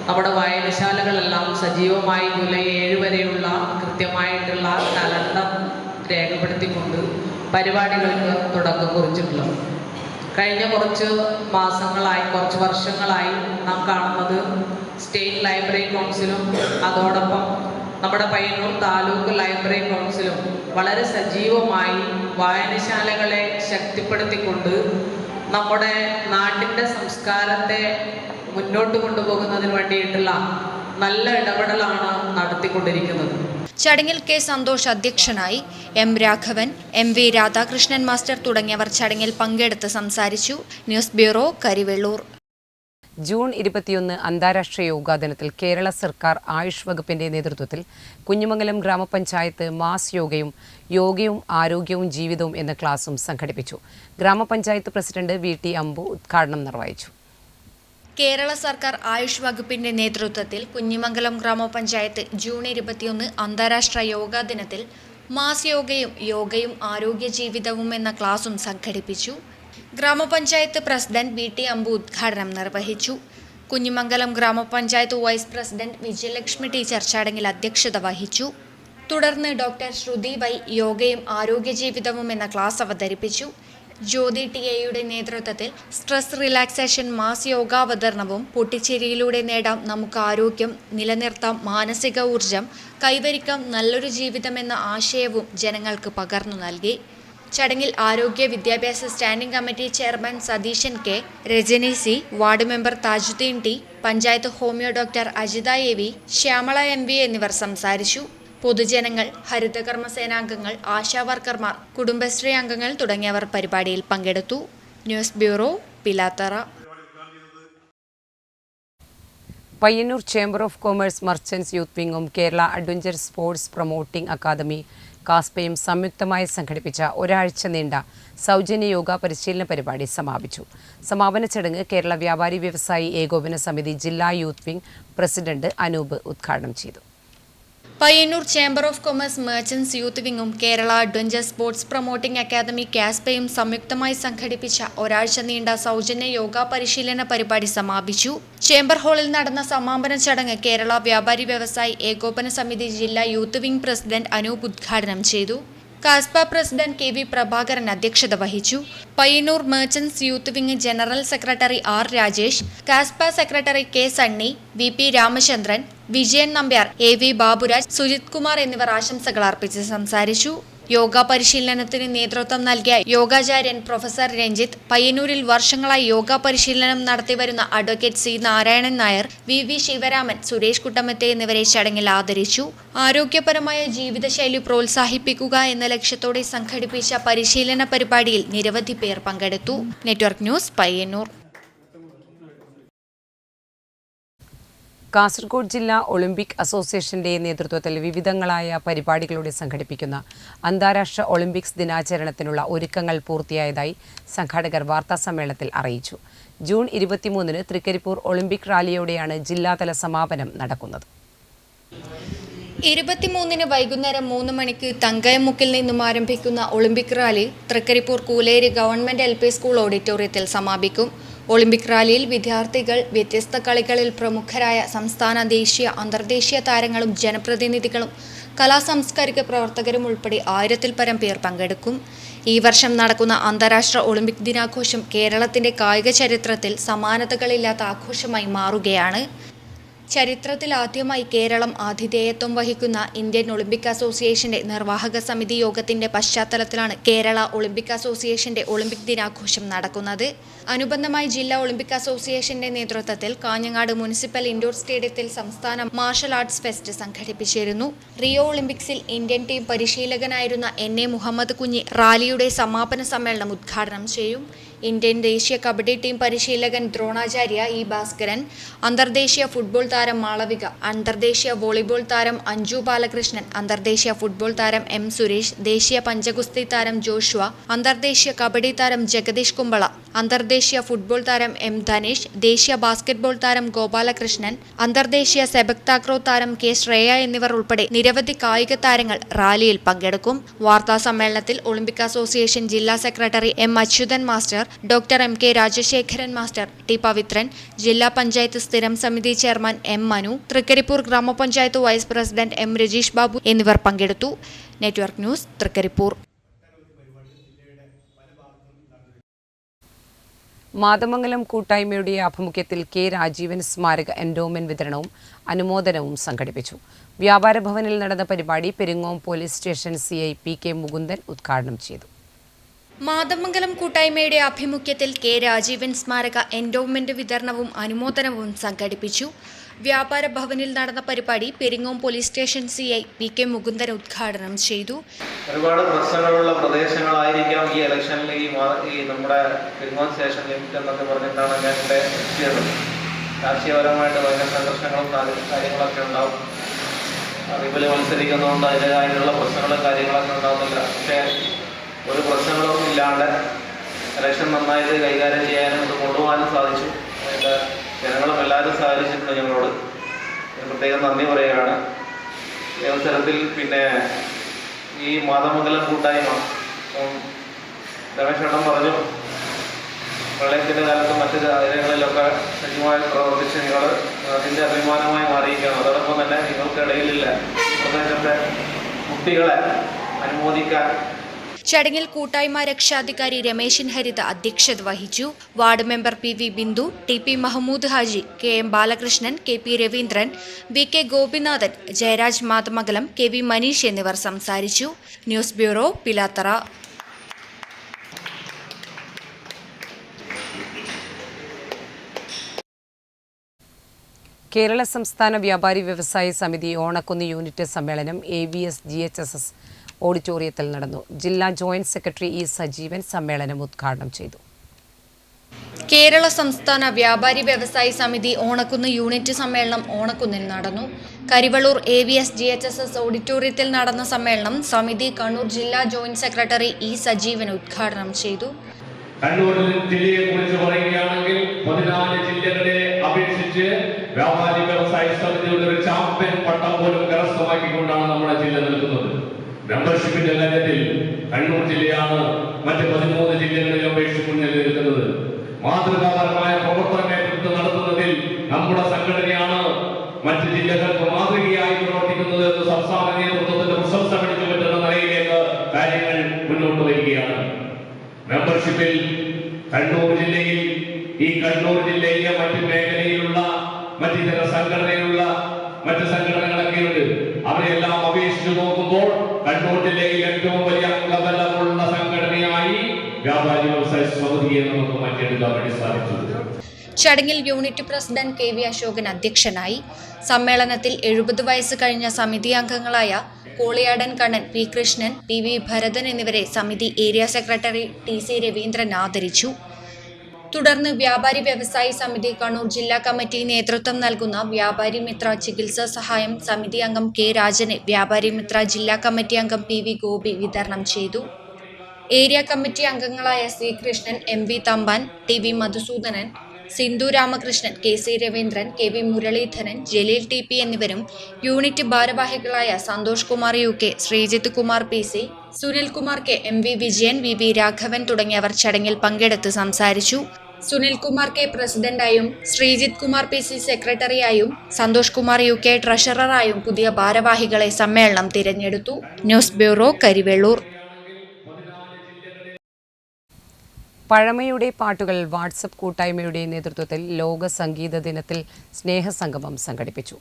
നമ്മുടെ വായനശാലകളെല്ലാം സജീവമായി ജൂലൈ 7 വരെയുള്ള കൃത്യമായിട്ടുള്ള കലണ്ടർ രേഖപ്പെടുത്തിക്കൊണ്ട് പരിപാടികൾക്ക് തുടക്കം കുറിച്ചിട്ടുള്ളത്. കഴിഞ്ഞ കുറച്ച് വർഷങ്ങളായി നാം കാണുന്നത് സ്റ്റേറ്റ് ലൈബ്രറി കൗൺസിലും അതോടൊപ്പം നമ്മുടെ പയ്യന്നൂർ താലൂക്ക് ലൈബ്രറി കൗൺസിലും വളരെ സജീവമായി വായനശാലകളെ ശക്തിപ്പെടുത്തിക്കൊണ്ട് നമ്മുടെ നാട്ടിൻ്റെ സംസ്കാരത്തെ മുന്നോട്ട് കൊണ്ടുപോകുന്നതിന് വേണ്ടിയിട്ടുള്ള നല്ല ഇടപെടലാണ് നടത്തിക്കൊണ്ടിരിക്കുന്നത്. ചടങ്ങിൽ K. സന്തോഷ് അധ്യക്ഷനായി. M. Raghavan, MV Radhakrishnan master തുടങ്ങിയവർ ചടങ്ങിൽ പങ്കെടുത്ത് സംസാരിച്ചു. News bureau, Karivellur. ജൂൺ 21 അന്താരാഷ്ട്ര യോഗാ ദിനത്തിൽ കേരള സർക്കാർ ആയുഷ് വകുപ്പിന്റെ നേതൃത്വത്തിൽ കുഞ്ഞിമംഗലം ഗ്രാമപഞ്ചായത്ത് മാസ് യോഗയും ആരോഗ്യവും ജീവിതവും എന്ന ക്ലാസും സംഘടിപ്പിച്ചു. ഗ്രാമപഞ്ചായത്ത് പ്രസിഡന്റ് VT അമ്പു ഉദ്ഘാടനം നിർവഹിച്ചു. കേരള സർക്കാർ ആയുഷ് വകുപ്പിന്റെ നേതൃത്വത്തിൽ കുഞ്ഞിമംഗലം ഗ്രാമപഞ്ചായത്ത് ജൂൺ 21 അന്താരാഷ്ട്ര യോഗാ ദിനത്തിൽ മാസ് യോഗയും ആരോഗ്യ ജീവിതവും എന്ന ക്ലാസും സംഘടിപ്പിച്ചു. ഗ്രാമപഞ്ചായത്ത് പ്രസിഡന്റ് VT അമ്പു ഉദ്ഘാടനം നിർവഹിച്ചു. കുഞ്ഞിമംഗലം ഗ്രാമപഞ്ചായത്ത് വൈസ് പ്രസിഡന്റ് വിജയലക്ഷ്മി ടീച്ചർ ചടങ്ങിൽ അധ്യക്ഷത വഹിച്ചു. തുടർന്ന് ഡോക്ടർ ശ്രുതി വൈ യോഗയും ആരോഗ്യ ജീവിതവും എന്ന ക്ലാസ് അവതരിപ്പിച്ചു. ജ്യോതി TA നേതൃത്വത്തിൽ സ്ട്രെസ് റിലാക്സേഷൻ മാസ് യോഗാവതരണവും പൊട്ടിച്ചിരിയിലൂടെ നേടാം നമുക്ക് ആരോഗ്യം, നിലനിർത്താം മാനസിക ഊർജം, കൈവരിക്കാം നല്ലൊരു ജീവിതം എന്ന ആശയവും ജനങ്ങൾക്ക് പകർന്നു നൽകി. ചടങ്ങിൽ ആരോഗ്യ വിദ്യാഭ്യാസ standing committee chairman Satheesan K, Rajani C, ward member Thajudheen T, panchayat homeo doctor Ajitha AV, Shyamala MV എന്നിവർ സംസാരിച്ചു. പൊതുജനങ്ങൾ, ഹരിതകർമ്മസേനാംഗങ്ങൾ, ആശാവർക്കർമാർ, കുടുംബശ്രീ അംഗങ്ങൾ തുടങ്ങിയവർ പരിപാടിയിൽ പങ്കെടുത്തു. News bureau, Pilathara. Payyannur chamber of commerce merchants youth വിംഗും Kerala adventure sports promoting academy കാസ്പയും സംയുക്തമായി സംഘടിപ്പിച്ച ഒരാഴ്ച നീണ്ട സൗജന്യ യോഗ പരിശീലന പരിപാടി സമാപിച്ചു. സമാപന ചടങ്ങ് കേരള വ്യാപാരി വ്യവസായി ഏകോപന സമിതി ജില്ലാ യൂത്ത് വിംഗ് പ്രസിഡന്റ് അനൂപ് ഉദ്ഘാടനം ചെയ്തു. Payyannur chamber of commerce merchants youth വിംഗും Kerala adventure sports promoting academy കാസ്പയും സംയുക്തമായി സംഘടിപ്പിച്ച ഒരാഴ്ച നീണ്ട സൗജന്യ യോഗ പരിശീലന പരിപാടി സമാപിച്ചു. ചേംബർ ഹാളിൽ നടന്ന സമാപന ചടങ്ങ് കേരള വ്യാപാരി വ്യവസായി ഏകോപന സമിതി ജില്ലാ യൂത്ത് വിംഗ് പ്രസിഡന്റ് അനൂപ് ഉദ്ഘാടനം ചെയ്തു. കാസ്പ പ്രസിഡന്റ് KV പ്രഭാകരൻ അധ്യക്ഷത വഹിച്ചു. Payyannur merchants youth wing general secretary R. Rajesh, Kaspa secretary K. Sunny, VP Ramachandran, Vijayan Nambiar, AV Baburaj, Sujith Kumar എന്നിവർ ആശംസകൾ അർപ്പിച്ച് സംസാരിച്ചു. യോഗ പരിശീലനത്തിന് നേതൃത്വം നൽകിയ യോഗാചാര്യൻ പ്രൊഫസർ രഞ്ജിത്ത്, പയ്യന്നൂരിൽ വർഷങ്ങളായി യോഗ പരിശീലനം നടത്തിവരുന്ന advocate C. Narayanan Nair, VV Sivaraman, Suresh കുട്ടമത്തെ എന്നിവരെ ചടങ്ങിൽ ആദരിച്ചു. ആരോഗ്യപരമായ ജീവിതശൈലി പ്രോത്സാഹിപ്പിക്കുക എന്ന ലക്ഷ്യത്തോടെ സംഘടിപ്പിച്ച പരിശീലന പരിപാടിയിൽ നിരവധി പേർ പങ്കെടുത്തു. Network news, Payyanur. കാസർഗോഡ് ജില്ലാ ഒളിമ്പിക് അസോസിയേഷന്റെ നേതൃത്വത്തിൽ വിവിധങ്ങളായ പരിപാടികളോടെ സംഘടിപ്പിക്കുന്ന അന്താരാഷ്ട്ര ഒളിമ്പിക്സ് ദിനാചരണത്തിനുള്ള ഒരുക്കങ്ങൾ പൂർത്തിയായതായി സംഘാടകർ വാർത്താസമ്മേളനത്തിൽ അറിയിച്ചു. ജൂൺ 23 തൃക്കരിപ്പൂർ ഒളിമ്പിക് റാലിയോടെയാണ് ജില്ലാതല സമാപനം നടക്കുന്നത്. 23 വൈകുന്നേരം 3 മണിക്ക് തങ്കയമുക്കിൽ നിന്നും ആരംഭിക്കുന്ന olympic rally Thrikaripur Kooleri government LP school ഓഡിറ്റോറിയത്തിൽ സമാപിക്കും. ഒളിമ്പിക് റാലിയിൽ വിദ്യാർത്ഥികൾ, വ്യത്യസ്ത കളികളിൽ പ്രമുഖരായ സംസ്ഥാന, ദേശീയ, അന്തർദേശീയ താരങ്ങളും ജനപ്രതിനിധികളും കലാസാംസ്കാരിക പ്രവർത്തകരും ഉൾപ്പെടെ 1000-ൽ പരം പേർ പങ്കെടുക്കും. ഈ വർഷം നടക്കുന്ന അന്താരാഷ്ട്ര ഒളിമ്പിക് ദിനാഘോഷം കേരളത്തിന്റെ കായിക ചരിത്രത്തിൽ സമാനതകളില്ലാത്ത ആഘോഷമായി മാറുകയാണ്. ചരിത്രത്തിൽ ആദ്യമായി കേരളം ആതിഥേയത്വം വഹിക്കുന്ന ഇന്ത്യൻ ഒളിമ്പിക് അസോസിയേഷന്റെ നിർവാഹക സമിതി യോഗത്തിന്റെ പശ്ചാത്തലത്തിലാണ് കേരള ഒളിമ്പിക് അസോസിയേഷന്റെ ഒളിമ്പിക് ദിനാഘോഷം നടക്കുന്നത്. അനുബന്ധമായി ജില്ലാ ഒളിമ്പിക് അസോസിയേഷന്റെ നേതൃത്വത്തിൽ കാഞ്ഞങ്ങാട് മുനിസിപ്പൽ ഇൻഡോർ സ്റ്റേഡിയത്തിൽ സംസ്ഥാന മാർഷൽ ആർട്സ് ഫെസ്റ്റ് സംഘടിപ്പിച്ചിരുന്നു. റിയോ ഒളിമ്പിക്സിൽ Indian team പരിശീലകനായിരുന്ന NA Muhammad Kunhi റാലിയുടെ സമാപന സമ്മേളനം ഉദ്ഘാടനം ചെയ്യും. ഇന്ത്യൻ ദേശീയ കബഡി ടീം പരിശീലകൻ ദ്രോണാചാര്യ E. ഭാസ്കരൻ, അന്തർദേശീയ ഫുട്ബോൾ താരം മാളവിക, അന്തർദേശീയ വോളിബോൾ താരം അഞ്ജു ബാലകൃഷ്ണൻ, അന്തർദേശീയ ഫുട്ബോൾ താരം M. സുരേഷ്, ദേശീയ പഞ്ചഗുസ്തി താരം ജോഷുവ, അന്തർദേശീയ കബഡി താരം ജഗദീഷ് കുമ്പള, അന്തർദേശീയ ഫുട്ബോൾ താരം M. ധനേഷ്, ദേശീയ ബാസ്കറ്റ്ബോൾ താരം ഗോപാലകൃഷ്ണൻ, അന്തർദേശീയ സെബക് താക്രോ താരം K. ശ്രേയ എന്നിവർ ഉൾപ്പെടെ നിരവധി കായിക താരങ്ങൾ റാലിയിൽ പങ്കെടുക്കും. വാർത്താ സമ്മേളനത്തിൽ ഒളിമ്പിക് അസോസിയേഷൻ ജില്ലാ secretary M. Achuthan master, doctor M. K. Rajasekharan master, T. Pavithran, ജില്ലാ പഞ്ചായത്ത് സ്ഥിരം സമിതി chairman M. Manu, Thrikaripur grama panchayat vice president M. Rajeesh Babu എന്നിവർ പങ്കെടുത്തു. Network news, Trikaripur. മാതമംഗലം കൂട്ടായ്മയുടെ ആഭിമുഖ്യത്തിൽ K. രാജീവൻ സ്മാരക എൻഡോമെന്റ് വിതരണവും അനുമോദനവും സംഘടിപ്പിച്ചു. വ്യാപാര ഭവനിൽ നടന്ന പരിപാടി Peringome police station CI P. K. Mukundan ഉദ്ഘാടനം ചെയ്തു. മാതമംഗലം കൂട്ടായ്മയുടെ ആഭിമുഖ്യത്തിൽ K. രാജീവൻ സ്മാരക എൻഡോമെന്റ് വിതരണവും അനുമോദനവും സംഘടിപ്പിച്ചു. വ്യാപാര ഭവനിൽ നടന്ന പരിപാടി Peringome police station CI P. K. Mukundan ഉദ്ഘാടനം ചെയ്തു. ഒരുപാട് പ്രശ്നങ്ങളുള്ള പ്രദേശങ്ങളായിരിക്കാം ഈ ഇലക്ഷനിൽ ഈ നമ്മുടെ പെരിങ്ങോം സ്റ്റേഷൻ ലിമിറ്റ് എന്നൊക്കെ പറഞ്ഞിട്ടാണ് ഞാൻ ഇവിടെ എത്തിയത്. രാഷ്ട്രീയപരമായിട്ട് ഭയങ്കര സംഘർഷങ്ങളും കാര്യങ്ങളൊക്കെ ഉണ്ടാവും. അറിവിൽ മത്സരിക്കുന്നതുകൊണ്ട് അതിൻ്റെതായിട്ടുള്ള പ്രശ്നങ്ങളും കാര്യങ്ങളൊക്കെ ഉണ്ടാവുന്നില്ല. പക്ഷേ ഒരു പ്രശ്നങ്ങളൊന്നും ഇല്ലാണ്ട് ഇലക്ഷൻ നന്നായിട്ട് കൈകാര്യം ചെയ്യാനും ഇത് കൊണ്ടുപോകാനും സാധിച്ചു. അതിൻ്റെ ജനങ്ങളും എല്ലാവരും സഹകരിച്ചിട്ടുണ്ട്. ഞങ്ങളോട് പ്രത്യേകം നന്ദി പറയുകയാണ്. ഈ അവസരത്തിൽ പിന്നെ ഈ മാതമംഗലം കൂട്ടായ്മ രമേശ് ചേട്ടൻ പറഞ്ഞു, പ്രളയത്തിൻ്റെ കാലത്ത് മറ്റ് കാര്യങ്ങളിലൊക്കെ സജീവമായി പ്രവർത്തിച്ച് നിങ്ങൾ അതിൻ്റെ അഭിമാനമായി മാറിയിരിക്കുകയാണ്. അതോടൊപ്പം തന്നെ നിങ്ങൾക്കിടയിലില്ല ഈ പ്രദേശത്തെ കുട്ടികളെ അനുമോദിക്കാൻ. ചടങ്ങിൽ കൂട്ടായ്മ രക്ഷാധികാരി രമേശൻ ഹരിത അധ്യക്ഷത വഹിച്ചു. Ward member PV Bindu, TP Mahamood Haji, KM Balakrishnan, KP Raveendran, VK Gopinathan, Jayaraj Mathamangalam, KV Maneesh എന്നിവർ സംസാരിച്ചു. News bureau, Pilathara. കേരള സംസ്ഥാന വ്യാപാരി വ്യവസായ സമിതി ഓണക്കുന്ന് യൂണിറ്റ് സമ്മേളനം AVS GHSS ഓഡിറ്റോറിയത്തിൽ നടന്നു. ജില്ലാ ജോയിന്റ് സെക്രട്ടറി E. സജീവൻ സമ്മേളനം ഉദ്ഘാടനം ചെയ്തു. കേരള സംസ്ഥാന വ്യാപാരി വ്യവസായി സമിതി ഓണക്കുന്ന് യൂണിറ്റ് സമ്മേളനം ഓണക്കുന്നിൽ നടന്നു. കരിവള്ളൂർ AVS GHSS ഓഡിറ്റോറിയത്തിൽ നടന്ന സമ്മേളനം സമിതി കണ്ണൂർ ജില്ലാ ജോയിന്റ് സെക്രട്ടറി E. സജീവൻ ഉദ്ഘാടനം ചെയ്തു. കണ്ണൂർ ജില്ലയെ കുറിച്ച് പറയുകയാണെങ്കിൽ 14 ജില്ലകളെ അപേക്ഷിച്ച് വ്യാപാരി വ്യവസായ സമിതിയുടെ ഒരു ചാമ്പ്യൻ പട്ടം പോലും കരസ്ഥമാക്കിക്കൊണ്ടാണ് നമ്മുടെ ജില്ല നിൽക്കുന്നത്. മെമ്പർഷിപ്പിന്റെ കാര്യത്തിൽ കണ്ണൂർ ജില്ലയാണ് മറ്റ് 13 ജില്ലകളിൽ അപേക്ഷിച്ച് മുന്നിൽ നിൽക്കുന്നത്. മാതൃകാപരമായ പ്രവർത്തനം നടത്തുന്നതിൽ നമ്മുടെ സംഘടനയാണ് മറ്റ് ജില്ലകൾക്ക് മാതൃകയായി പ്രവർത്തിക്കുന്നത് എന്ന് സംസ്ഥാന നേതൃത്വത്തിന്റെ പ്രശംസ പിടിച്ചു പറ്റുന്ന നിലയിലേക്ക് കാര്യങ്ങൾ മുന്നോട്ട് വരികയാണ്. മെമ്പർഷിപ്പിൽ കണ്ണൂർ ജില്ലയിൽ ഈ കണ്ണൂർ ജില്ലയിലെ മറ്റ് മേഖലയിലുള്ള മറ്റിതര സംഘടനയിലുള്ള മറ്റ് സംഘടനകളൊക്കെയുണ്ട്. അവരെല്ലാം അപേക്ഷിച്ചു നോക്കുമ്പോൾ കണ്ണൂർ ജില്ലയിൽ ഏറ്റവും വലിയ അംഗബലമുള്ള സംഘടനയായി വ്യാപാരി വ്യവസായ സമിതിയെ നമുക്ക് മാറ്റിയെടുക്കാൻ വേണ്ടി സാധിച്ചു. ചടങ്ങിൽ യൂണിറ്റ് പ്രസിഡന്റ് KV അശോകൻ അധ്യക്ഷനായി. സമ്മേളനത്തിൽ 70 വയസ്സ് കഴിഞ്ഞ സമിതി അംഗങ്ങളായ കോളിയാടൻ കണ്ണൻ, P. കൃഷ്ണൻ, PV ഭരതൻ എന്നിവരെ സമിതി ഏരിയ സെക്രട്ടറി TC രവീന്ദ്രൻ ആദരിച്ചു. തുടർന്ന് വ്യാപാരി വ്യവസായി സമിതി കണ്ണൂർ ജില്ലാ കമ്മിറ്റി നേതൃത്വം നൽകുന്ന വ്യാപാരി മിത്ര ചികിത്സാ സഹായം സമിതി അംഗം K. രാജന് വ്യാപാരി മിത്ര ജില്ലാ കമ്മിറ്റി അംഗം PV ഗോപി വിതരണം ചെയ്തു. ഏരിയ കമ്മിറ്റി അംഗങ്ങളായ C. Krishnan, MV Thampan, TV Madhusoodanan, Sindhu Ramakrishnan, KC Raveendran, KV Muraleedharan, Jaleel TP എന്നിവരും യൂണിറ്റ് ഭാരവാഹികളായ Santhosh Kumar UK, Sreejith Kumar PC, Sunil Kumar K, MV Vijayan, VV Raghavan തുടങ്ങിയവർ ചടങ്ങിൽ പങ്കെടുത്ത് സംസാരിച്ചു. Sunil Kumar K പ്രസിഡന്റായും Sreejith Kumar PC സെക്രട്ടറിയായും Santhosh Kumar UK ട്രഷററായും പുതിയ ഭാരവാഹികളെ സമ്മേളനം തിരഞ്ഞെടുത്തു. News bureau, Karivellur. പഴമയുടെ പാട്ടുകൾ വാട്സപ്പ് കൂട്ടായ്മയുടെ നേതൃത്വത്തിൽ ലോക സംഗീത ദിനത്തിൽ സ്നേഹസംഗമം സംഘടിപ്പിച്ചു.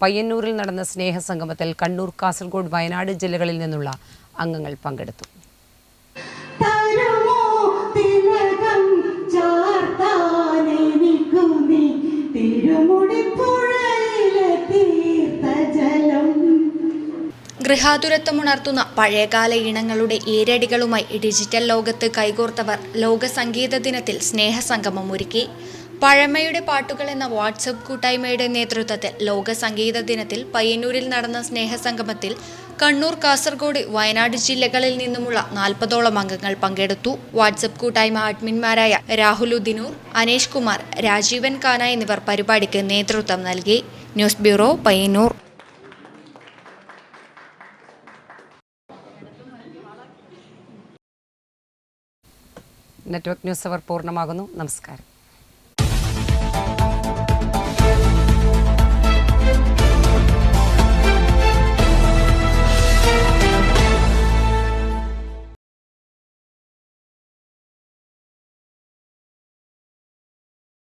പയ്യന്നൂരിൽ നടന്ന സ്നേഹസംഗമത്തിൽ കണ്ണൂർ, കാസർഗോഡ്, വയനാട് ജില്ലകളിൽ നിന്നുള്ള അംഗങ്ങൾ പങ്കെടുത്തു. ഗൃഹാതുരത്വമുണർത്തുന്ന പഴയകാല ഇനങ്ങളുടെ ഈരടികളുമായി ഡിജിറ്റൽ ലോകത്ത് കൈകോർത്തവർ ലോക സംഗീത ദിനത്തിൽ സ്നേഹസംഗമം ഒരുക്കി. പഴമയുടെ പാട്ടുകൾ എന്ന വാട്സപ്പ് കൂട്ടായ്മയുടെ നേതൃത്വത്തിൽ ലോക സംഗീത ദിനത്തിൽ പയ്യന്നൂരിൽ നടന്ന സ്നേഹസംഗമത്തിൽ കണ്ണൂർ, കാസർഗോഡ്, വയനാട് ജില്ലകളിൽ നിന്നുമുള്ള 40ഓളം അംഗങ്ങൾ പങ്കെടുത്തു. വാട്സപ്പ് കൂട്ടായ്മ അഡ്മിൻമാരായ രാഹുലുദ്ദീനൂർ, അനേഷ് കുമാർ, രാജീവൻ കാന എന്നിവർ പരിപാടിക്ക് നേതൃത്വം നൽകി. News bureau, Payyannur. Network news അവർ പൂർണ്ണമാകുന്നു. നമസ്കാരം.